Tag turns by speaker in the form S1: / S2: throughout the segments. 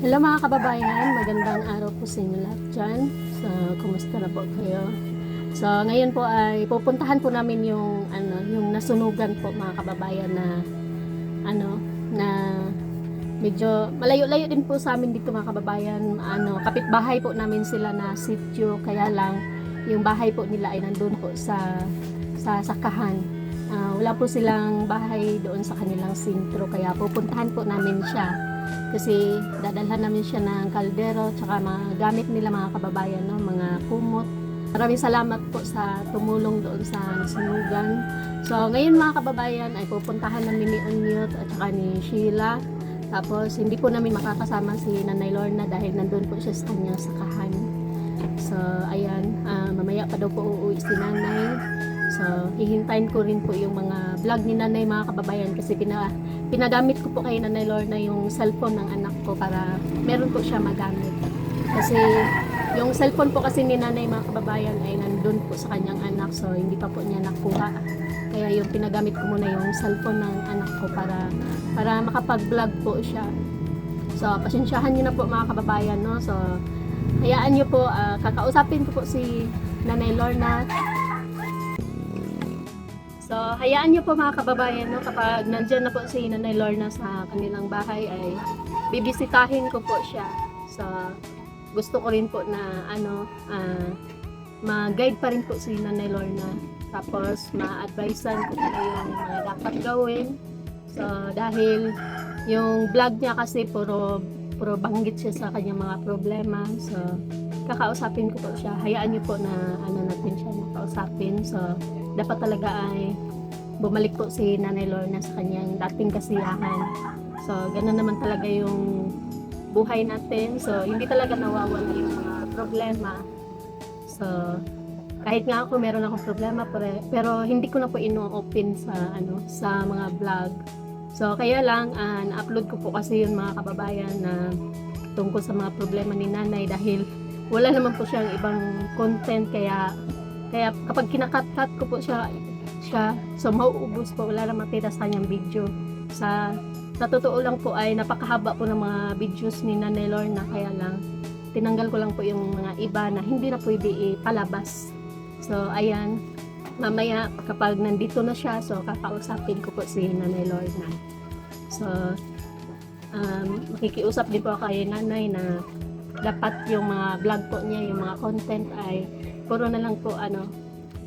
S1: Hello mga kababayan, magandang araw po sa inyo lahat dyan. So, kumusta na po kayo? So, ngayon po ay pupuntahan po namin yung nasunugan po mga kababayan na medyo malayo-layo din po sa amin dito mga kababayan. Kapitbahay po namin sila na sityo, kaya lang yung bahay po nila ay nandun po sa sakahan. Wala po silang bahay doon sa kanilang sintro, kaya pupuntahan po namin siya. Kasi dadalhan namin siya ng kaldero tsaka mga gamit nila mga kababayan, no? Mga kumot. Maraming salamat po sa tumulong doon sa nasunugan. So ngayon mga kababayan ay pupuntahan namin ni Onyot at saka ni Sheila. Tapos hindi po namin makakasama si Nanay Lorna dahil nandun po siya sa kanyang sakahan. So ayan, mamaya pa daw po uuwi si Nanay. So hihintayin ko rin po yung mga vlog ni Nanay mga kababayan kasi pinagamit ko po kay Nanay Lorna yung cellphone ng anak ko para meron po siya magamit. Kasi yung cellphone po kasi ni Nanay mga kababayan ay nandun po sa kanyang anak, so hindi pa po niya nakuha. Kaya yung pinagamit ko muna yung cellphone ng anak ko para makapag-vlog po siya. So pasensyahan niyo na po mga kababayan, no? So hayaan niyo po, kakausapin ko po si Nanay Lorna. So, hayaan niyo po mga kababayan, no, kapag nandyan na po si Nanay Lorna sa kanilang bahay ay bibisitahin ko po siya. So, gusto ko rin po na ma-guide pa rin po si Nanay Lorna. Tapos, ma-advisean ko po yung mga dapat gawin. So, dahil yung vlog niya kasi puro banggit siya sa kanyang mga problema. So, kakausapin ko po siya. Hayaan niyo po na natin siya makausapin. So, dapat talaga ay bumalik po si Nanay Lorna sa kanyang dating kasiyahan. So, ganoon naman talaga yung buhay natin. So, hindi talaga nawawala yung mga problema. So, kahit nga ako meron akong problema pero hindi ko na po ino-open sa mga vlog. So, kaya lang na-upload ko po kasi yung mga kababayan na tungkol sa mga problema ni Nanay dahil wala naman po siyang ibang content, kaya kapag kinakat-cut ko po siya so mauubos po, wala na matira sa kanyang video. Sa totoo lang po ay napakahaba po ng mga videos ni Nanay Lorna, kaya lang tinanggal ko lang po yung mga iba na hindi na pwede ipalabas. So ayan, mamaya kapag nandito na siya, so kakausapin ko po si Nanay Lorna. So makikiusap din po kay Nanay na dapat yung mga vlog po niya, yung mga content ay puro na lang po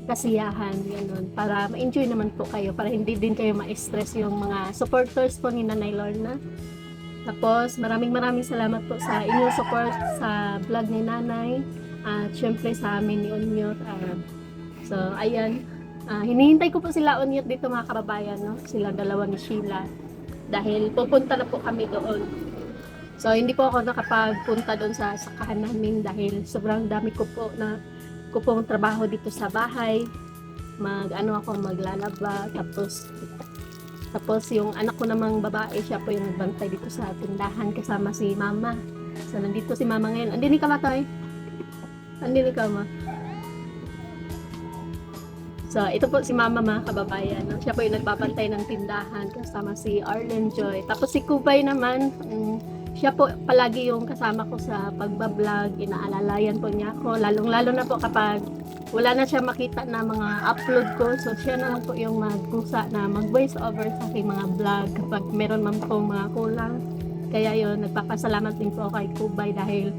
S1: kasiyahan, ganun, para ma-enjoy naman po kayo, para hindi din kayo ma-stress yung mga supporters po ni Nanay Lorna. Tapos maraming salamat po sa inyong support sa vlog ni Nanay at syempre sa amin ni Onyot. So ayan, hinihintay ko po sila Onyot dito mga kababayan, no? Sila dalawa ni Sheila dahil pupunta na po kami doon. So hindi po ako nakapagpunta doon sa sakahan namin dahil sobrang dami ko pong trabaho dito sa bahay. Maglalaba, tapos yung anak ko namang babae, siya po yung nagbantay dito sa tindahan kasama si Mama. So nandito si Mama ngayon. Andini ka ba, Toy? Andini ka, Ma? So ito po si Mama mga kababayan, no? Siya po yung nagbabantay ng tindahan kasama si Arlen Joy. Tapos si Kubay naman, siya po palagi yung kasama ko sa pagbablog, inaalalayan po niya ako, lalong-lalo na po kapag wala na siya makita na mga upload ko, so siya na lang po yung magkusa na mag-voice over sa aking mga vlog kapag meron man po mga kulang. Kaya yun, nagpapasalamat din po kay Kubay dahil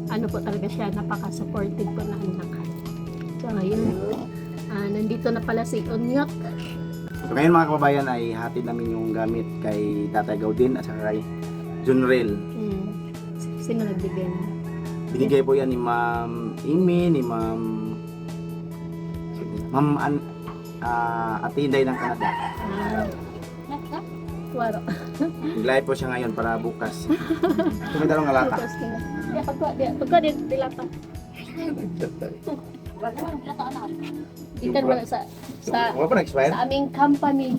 S1: po talaga siya, napaka-supportive po na anak. So ayun, nandito na pala si Onyot.
S2: So ngayon mga kababayan ay hatid namin yung gamit kay Tatay Gaudin at saka kay Junrel.
S1: Sino nagbigay na?
S2: Binigay po yan ni Ma'am Amy, ni Ma'am Atinday ng Canada.
S1: Waro.
S2: Nag-live po siya ngayon para bukas. Ito may dalawang alata.
S1: Pagka di lata. Ikan mo na sa
S2: Wala pa na-expire?
S1: sa aming company.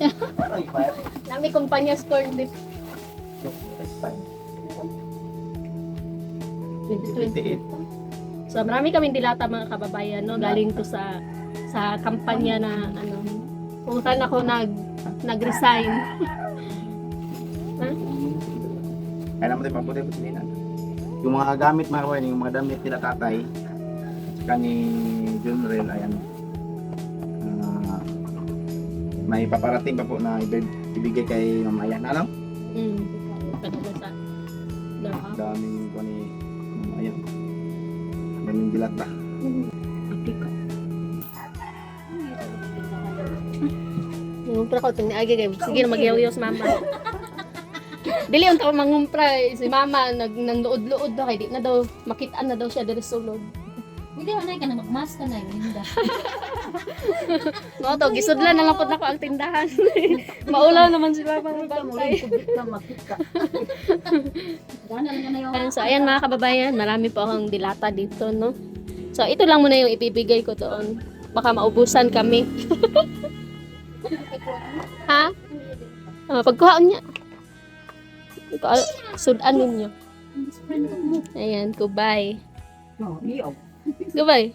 S1: Nami kumpanya score dip 2020.
S2: 28.
S1: So marami kaming dilata mga kababayan, no, galing to sa kampanya na kung saan ako nag-resign. Ha?
S2: Kaya naman tayo paputi po sininan. Yung mga gamit mga kababayan, yung mga damit nila tatay, saka ni Junrel, ayan. May paparating pa po na ibigay kay Ma'am Ayan. Ano?
S1: Padala sa Daha.
S2: Daming po ni Ma'am Ayan. Daming dilata.
S1: Ngumpra ko itong niagi kayo. Sige na magyaw-yaw sa mama. Dili yung tao mangumpra. Si mama nang luod-luod daw. Kaya di na daw makitaan na daw siya dari sulod.
S3: Hindi ka na magmask ka na Linda.
S1: No, to gisudlan na lang po nako ang tindahan. Maulaw naman si mama ng bantay.
S3: Gana lang na yung
S1: So ayan mga kababayan, marami po akong dilata dito, no. So ito lang muna yung ipibigay ko doon. Baka maubusan kami. Ha? Pagkuhaan niya. Sudan ninyo. Ayan, goodbye. Goodbye.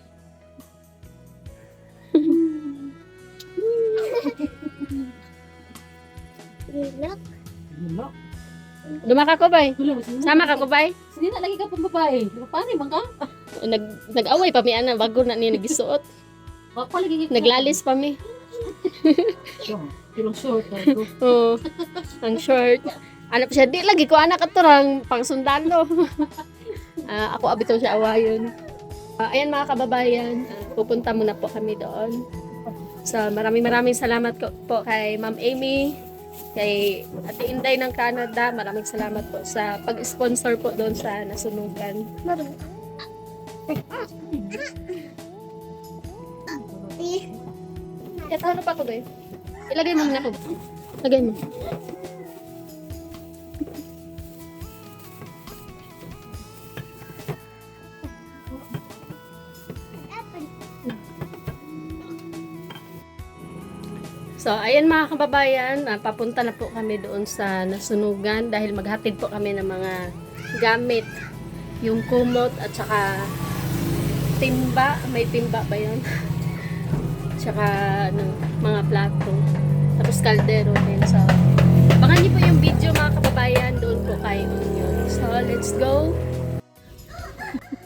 S1: Dumaka ko bay. Sama ka ko bay.
S3: Hindi na lagi ka pang babae. Paano man ka?
S1: Nag-away pa mi ana bago na niya nagisuot.
S3: Ako lagi ka.
S1: Naglalis pa mi.
S3: Pero short na ito.
S1: Oh, ang short. Ano pa siya, di lagi ko anak aturang pang sundalo. Ako abitaw siya awayon. Ayan mga kababayan, pupunta muna po kami doon. So maraming salamat po kay Ma'am Amy, kay Ate Inday ng Canada. Maraming salamat po sa pag-sponsor po doon sa nasunugan. Ito ano pa ko ba? Ilagay mo muna ko. Lagay mo. So, ayan mga kababayan, papunta na po kami doon sa nasunugan dahil maghatid po kami ng mga gamit. Yung kumot at saka timba. May timba ba yun? Tsaka mga plato. Tapos kaldero din. So, abangan niyo po yung video mga kababayan. Doon po kayo yun. So, let's go!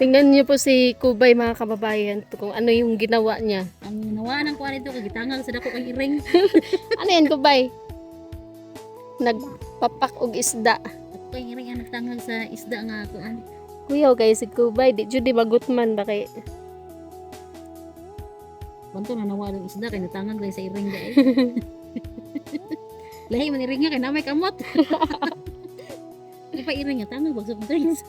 S1: Tingnan niyo po si Kubay mga kababayan kung ano yung ginawa niya.
S3: Ang ginawa ng kuwan ito, kagitangang sa dako kang iring.
S1: Ano yan, Kubay? Nagpapak og isda.
S3: Ako kang iring ang nagtangag sa isda nga kuan.
S1: Kuya, kay si Kubay, di jud di magutman ba kay...
S3: Banto na nawa ng isda kay natangag rin sa iring dai. Lahi man iring nga kay namay kamot. Di pa iring nga tangag wag sa drinks.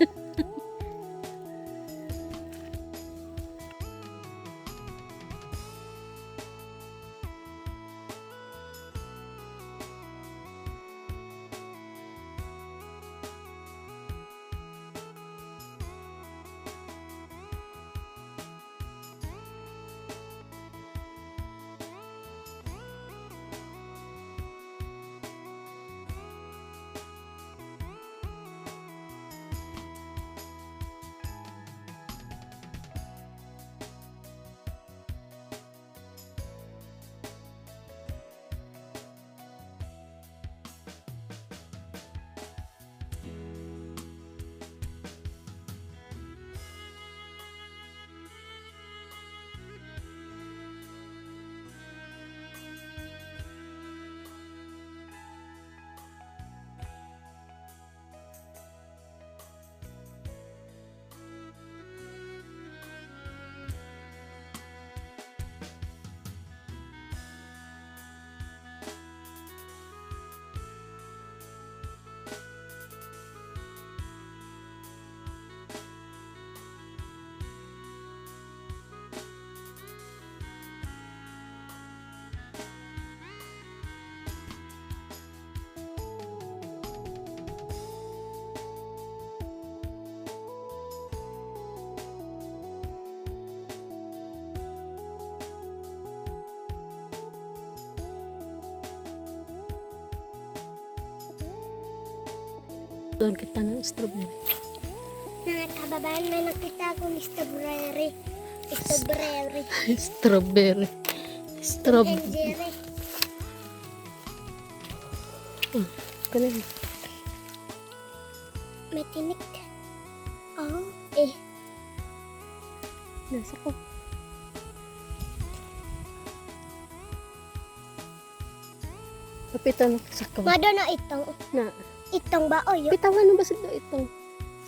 S1: Doon kita ng strawberry.
S4: Mga kababayan, may nakita akong strawberry. Strawberry.
S1: Strawberry.
S4: Strawberry.
S1: Kanin.
S4: May tinik. Oh, eh.
S1: Nasa ko. Kapitan sa ko.
S4: Mado na itong.
S1: Na.
S4: Itong ba o yun?
S1: Pitawan mo ba sa ito?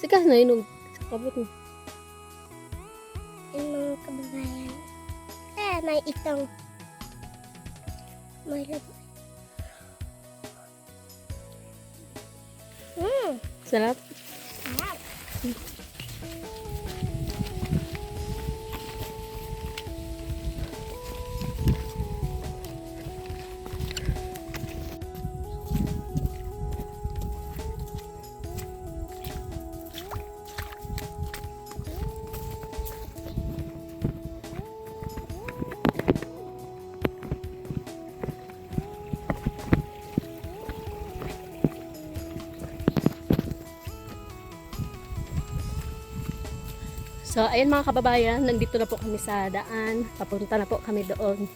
S1: Sikas na inog. Sa kabot mo.
S4: Yung mga kababayan. May itong. May labo.
S1: Sarap.
S4: Sarap.
S1: So, ayun mga kababayan, nandito na po kami sa daan. Papunta na po kami doon.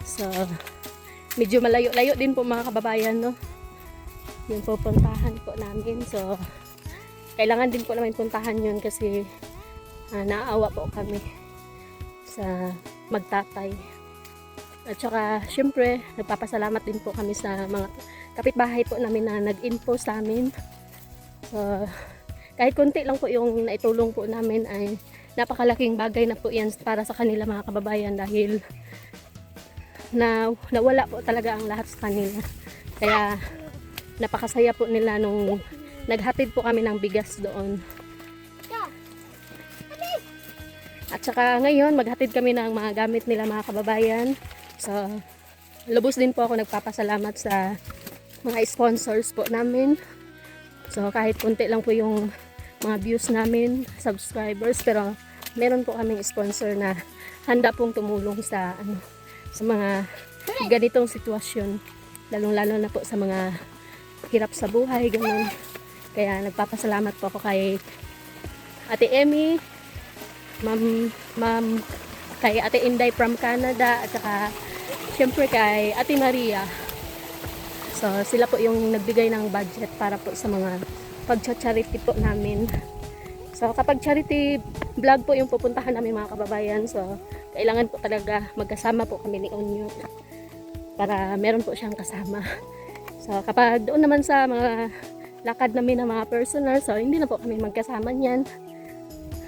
S1: So, medyo malayo-layo din po mga kababayan, no? Yung pupuntahan po namin. So, kailangan din po namin puntahan yun kasi naawa po kami sa magtatay. At saka, syempre, nagpapasalamat din po kami sa mga kapitbahay po namin na nag-info sa amin. So, kahit konti lang po yung naitulong po namin ay napakalaking bagay na po yan para sa kanila mga kababayan dahil nawala po talaga ang lahat sa kanila. Kaya napakasaya po nila nung naghatid po kami ng bigas doon. At saka ngayon maghatid kami ng mga gamit nila mga kababayan. So lubos din po ako nagpapasalamat sa mga sponsors po namin. So kahit konti lang po yung mga views namin, subscribers, pero meron po kaming sponsor na handa pong tumulong sa sa mga ganitong sitwasyon, lalong-lalo na po sa mga hirap sa buhay, ganun. Kaya nagpapasalamat po ako kay Ate Emmy, Ma'am kay Ate Inday from Canada, at saka syempre kay Ate Maria. So sila po yung nagbigay ng budget para po sa mga pag-charity po namin. So kapag charity vlog po yung pupuntahan namin mga kababayan, so kailangan po talaga magkasama po kami ni Onyo para meron po siyang kasama. So kapag doon naman sa mga lakad namin ng mga personal, so hindi na po kami magkasama niyan.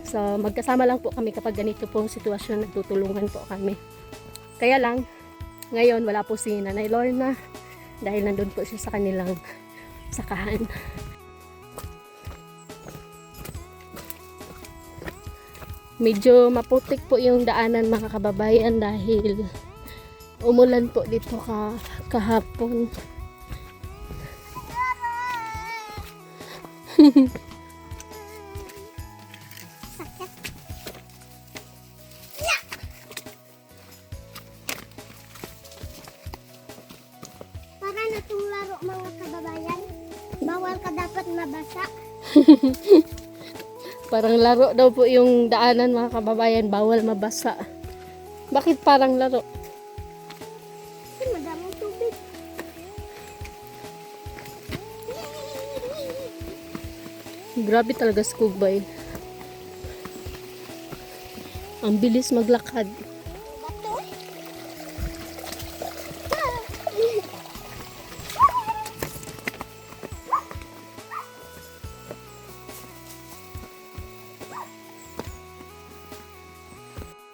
S1: So magkasama lang po kami kapag ganito pong sitwasyon, nagtutulungan po kami. Kaya lang ngayon wala po si Nanay Lorna dahil nandun po siya sa kanilang sakahan. Medyo maputik po yung daanan mga kababayan dahil umulan po dito kahapon.
S4: Para na itong laro mga kababayan. Bawal ka dapat mabasa.
S1: Parang laro daw po yung daanan mga kababayan, bawal mabasa. Bakit parang laro?
S4: Kasi madaming tubig.
S1: Grabe talaga Skubay. Ang bilis maglakad.
S4: Bato.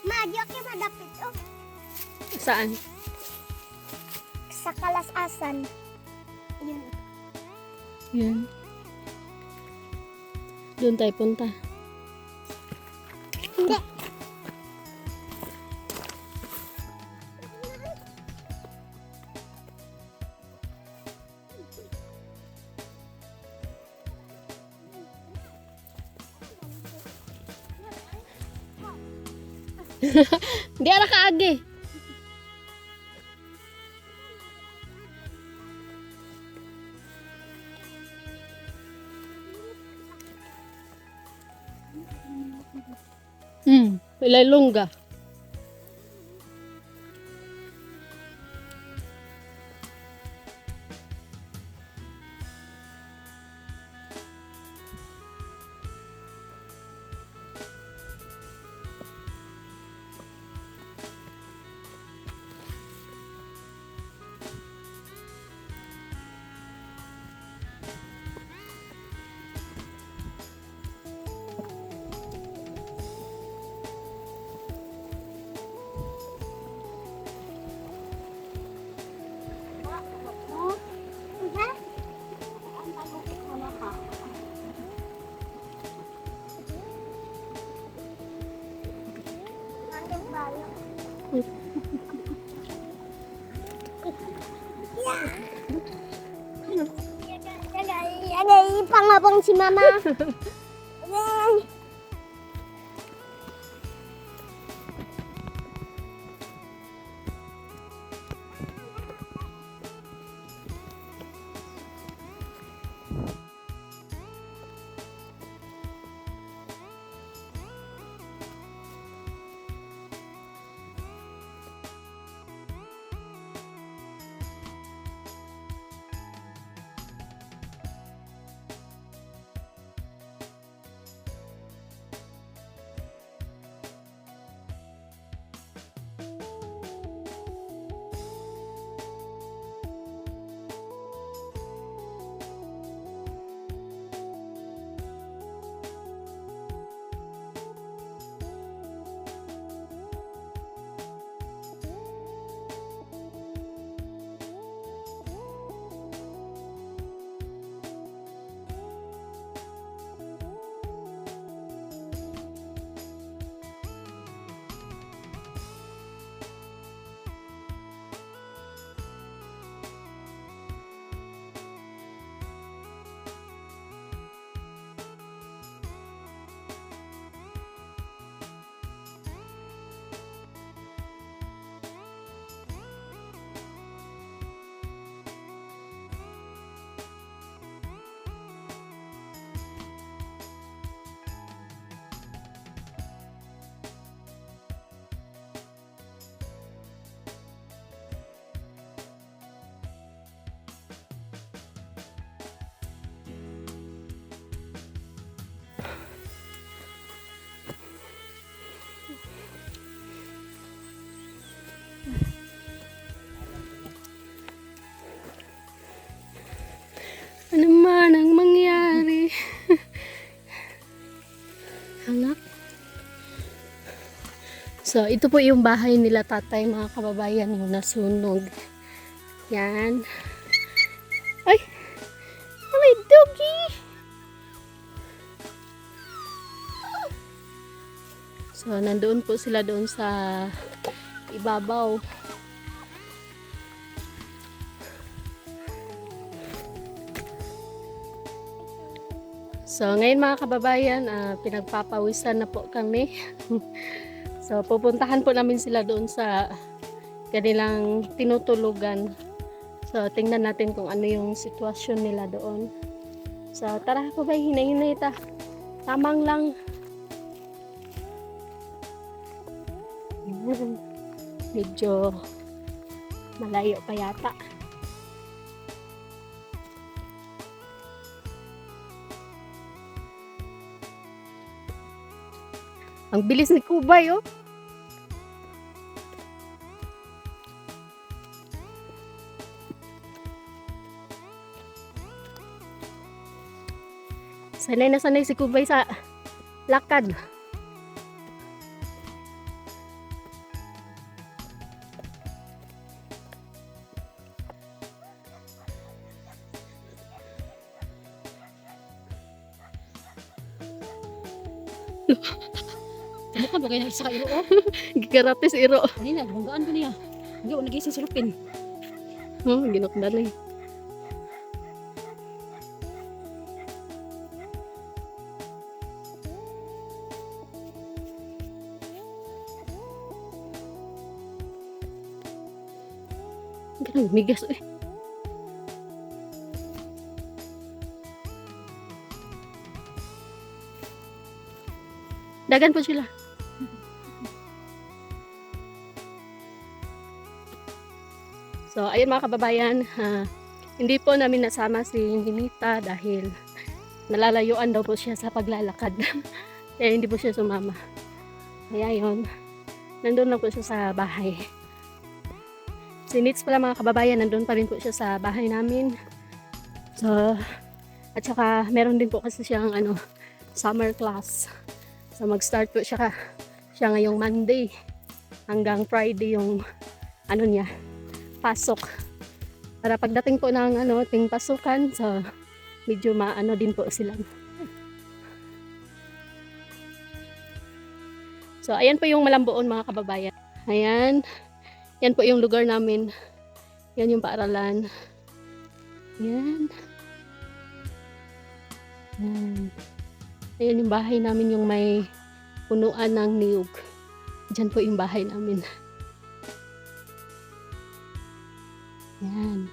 S4: Madyo kayo madapit oh.
S1: Saan?
S4: Sa Kalasasan. Yun.
S1: Yan. Doon tayo punta.
S4: Hindi.
S1: Di ara kaagi. Ilay lungga.
S4: Pangabang si mama.
S1: Ano man ang mangyari? Anak. So, ito po yung bahay nila tatay, mga kababayan, yung nasunog. Yan. Ay! May doggy! So, nandoon po sila doon sa ibabaw. So, ngayon mga kababayan, pinagpapawisan na po kami. So, pupuntahan po namin sila doon sa kanilang tinutulugan. So, tingnan natin kung ano yung sitwasyon nila doon. So, tara ko ba, hinay-hinay ta. Tamang lang. Medyo malayo pa yata. Ang bilis ni Kubay, oh. Sanay na sanay si Kubay sa lakad.
S3: Ano ka ba kaya isa ka iro? Oh?
S1: Gigaratis iro.
S3: Kanina, banggaan ko niya. Hindi ako nagising si Lupin.
S1: Ginokdan eh. Ganang migas eh. Dagan po sila. So, ayun mga kababayan, hindi po namin nasama si Ninita dahil nalalayuan daw po siya sa paglalakad. Kaya hindi po siya sumama. Kaya yun, nandun lang po siya sa bahay. Si Nits pala mga kababayan, nandun pa rin po siya sa bahay namin. So, at saka meron din po kasi siyang summer class. So, mag-start po siya ngayong Monday hanggang Friday yung niya, pasok. Para pagdating po ng ting pasukan, so medyo din po sila. So, ayan po yung Malambuon mga kababayan. Ayan. Yan po yung lugar namin. Yan yung paaralan. Yan. Yan. Ayan yung bahay namin, yung may punuan ng niyog. Diyan po yung bahay namin. Yan.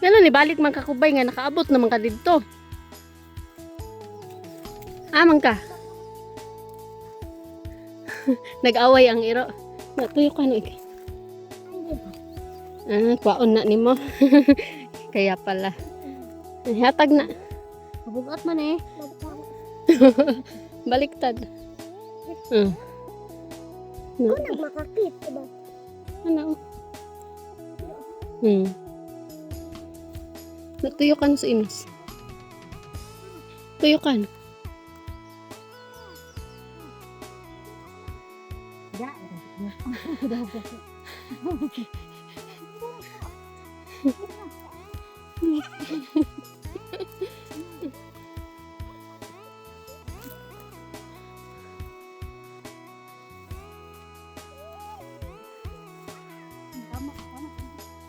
S1: Yan ni balik man kakubay nga nakaabot naman ka dito. Amang ka. Nag-away ang iro. Natuyo ka no ik. Kwaon na nimo. Kaya pala. Hatag na.
S3: Mabugat man eh.
S1: Baliktad.
S4: Ako nagmakakit, diba?
S1: Ano? Natuyo ka na sa inos. Tuyo ka na.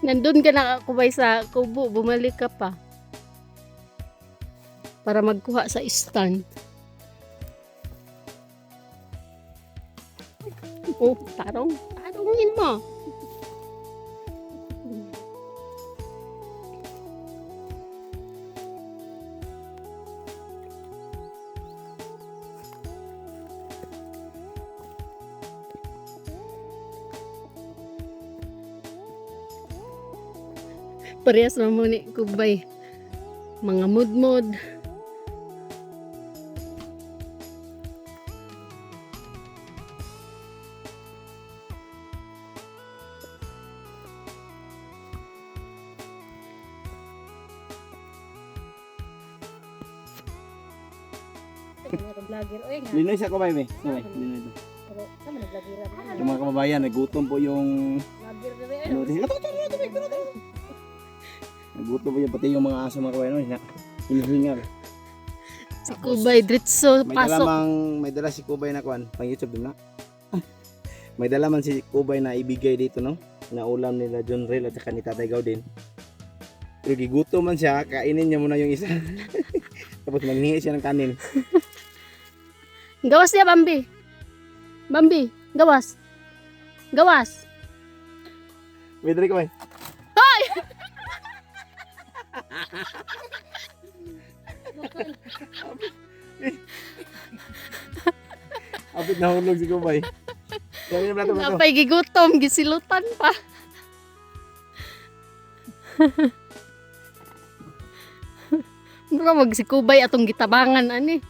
S1: Nandun ka nakakubay sa kubo, bumalik ka pa. Para magkuha sa stand. Oh, tarong. Tarongin mo. Parehas na mo ni kubay. Mga mudmod.
S3: Vlogger oy nga.
S2: Linoy sa kubay, be. Kubay, linoy to.
S3: Pero sama na vlogger.
S2: Yung mga kababayan, nagutom po yung...
S3: Vlogger dere.
S2: Ano, nagutom po yung pati yung mga aso mga kababayan. Hinihingal.
S1: Si kubay, dritso,
S2: May
S1: pasok.
S2: may dala si Kubay na kwan, pang YouTube din na. May dala man si Kubay na ibigay dito, no? Na ulam nila John Rel at saka ni Tatay Gaw din. Pero giguto man siya, kainin niya muna yung isa. Tapos manghingi siya ng kanin.
S1: Gawas niya, Bambi. Bambi, gawas. Gawas.
S2: Wait, rin Kubay. Apit na hulog si Kubay. Sabi na plato mo to.
S1: Napay gigutom, gisilutan pa. Mura magsikubay atong gitabangan ani.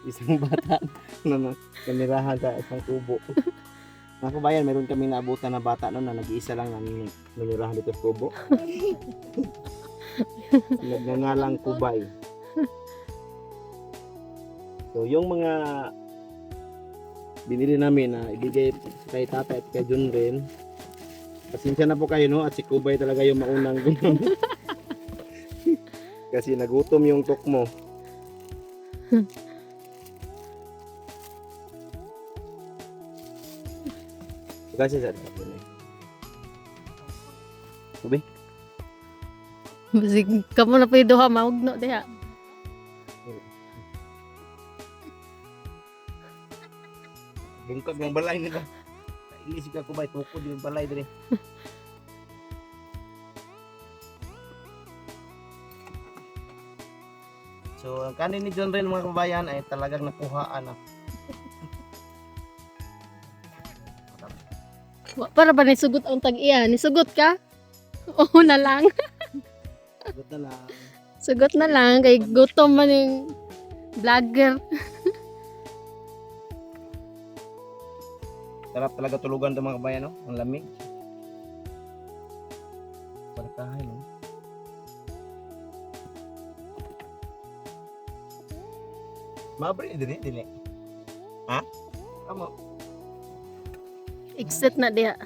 S2: Isang bata na kanirahan sa isang kubo. Mga kabayan, meron kami naabutan na bata noon na nag-iisa lang namin nanirahan dito sa kubo. Nagngangalang Kubay. So, yung mga binili namin na ibigay kay Tatay at kay John rin, pasensya na po kayo, no? At si Kubay talaga yung maunang gunom. Kasi nagutom yung tukmo. Kasi sa Kubay.
S1: Basig kamo na pwede ha maugno diha.
S2: Bungkag ng balay nila. Inisip ka Kubay, tukod yung balay dali. So, ang kanin ni John rin mga kabayan ay talagang nakuhaan na.
S1: Wa para ba nisugot ang tag-iya? Nisugot ka? Oo na lang.
S2: Good na lang.
S1: Sugot na lang kay gutom man yung vlogger.
S2: Sarap talaga tulugan ito mga kabayan, no? Ang lamig. Barkahay, no? Mabri din, dili. Ha? Amo.
S1: Exit na diha.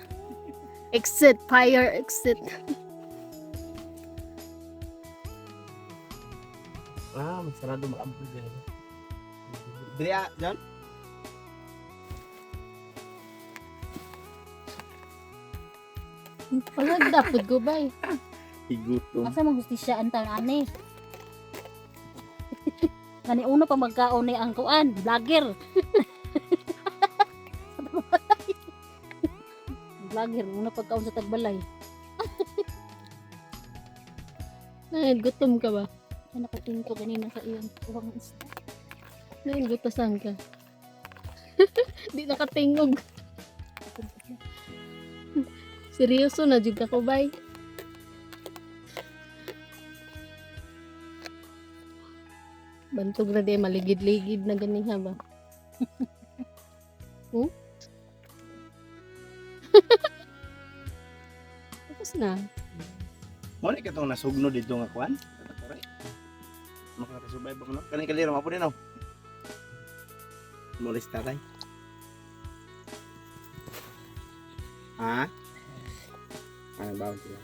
S1: Exit, fire exit.
S2: Ah, sarado makampul din. Diri John.
S1: Wala dapat gubay.
S2: Higutom.
S3: Asa mang hustisya ang taon ani? Kani uno pa magkaon ni ang kuan, vlogger. Vlogger, una pagkaon sa tagbalay.
S1: Gutom ka ba?
S3: Ay, nakatingin ko ganina sa iyong uwang isda.
S1: Gutasan ka. Di nakatingog. Seryoso na jud ka ko bay. Bantog na di maligid-ligid na ganiha ba? Tapos na.
S2: Mo ni katong nasugno dito nga kuan. Makakasubay ba ko no? Kani kaliro mapo din no. Molis tatay. Ha? Ano ba sila?